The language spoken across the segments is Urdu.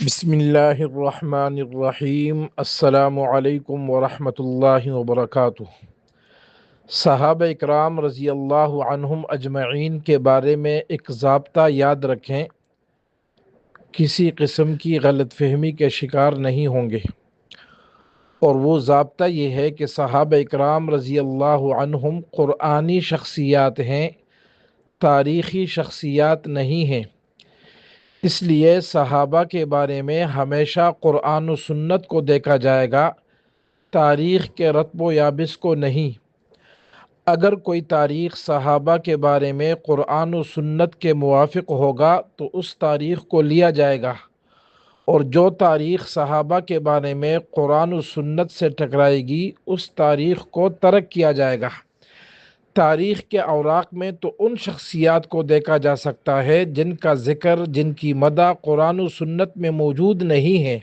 بسم اللہ الرحمن الرحیم۔ السلام علیکم ورحمۃ اللہ وبرکاتہ۔ صحابہ اکرام رضی اللہ عنہم اجمعین کے بارے میں ایک ضابطہ یاد رکھیں، کسی قسم کی غلط فہمی کے شکار نہیں ہوں گے، اور وہ ضابطہ یہ ہے کہ صحابہ اکرام رضی اللہ عنہم قرآنی شخصیات ہیں، تاریخی شخصیات نہیں ہیں۔ اس لیے صحابہ کے بارے میں ہمیشہ قرآن و سنت کو دیکھا جائے گا، تاریخ کے رتب و یابس کو نہیں۔ اگر کوئی تاریخ صحابہ کے بارے میں قرآن و سنت کے موافق ہوگا تو اس تاریخ کو لیا جائے گا، اور جو تاریخ صحابہ کے بارے میں قرآن و سنت سے ٹکرائے گی اس تاریخ کو ترک کیا جائے گا۔ تاریخ کے اوراق میں تو ان شخصیات کو دیکھا جا سکتا ہے جن کا ذکر، جن کی مدح قرآن و سنت میں موجود نہیں ہے۔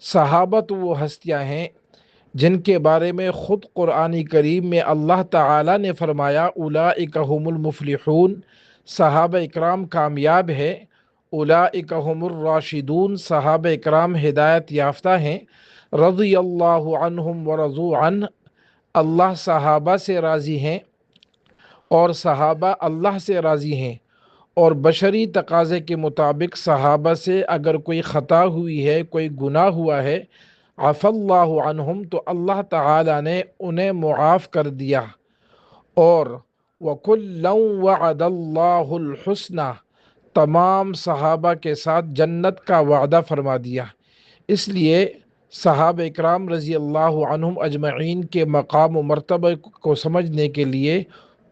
صحابہ تو وہ ہستیاں ہیں جن کے بارے میں خود قرآن کریم میں اللہ تعالی نے فرمایا اولئک هم المفلحون، صحابہ اکرام کامیاب ہے۔ اولئک هم الراشدون، صحابہ اکرام ہدایت یافتہ ہیں۔ رضی اللہ عنہم ورضوا عنہ، اللہ صحابہ سے راضی ہیں اور صحابہ اللہ سے راضی ہیں، اور بشری تقاضے کے مطابق صحابہ سے اگر کوئی خطا ہوئی ہے، کوئی گناہ ہوا ہے، عفا اللہ عنہم، تو اللہ تعالی نے انہیں معاف کر دیا، اور وَكُلًّا وَعَدَ اللَّهُ الْحُسْنَى، تمام صحابہ کے ساتھ جنت کا وعدہ فرما دیا۔ اس لیے صحابہ اکرام رضی اللہ عنہم اجمعین کے مقام و مرتبہ کو سمجھنے کے لیے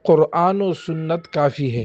قرآن و سنت کافی ہے۔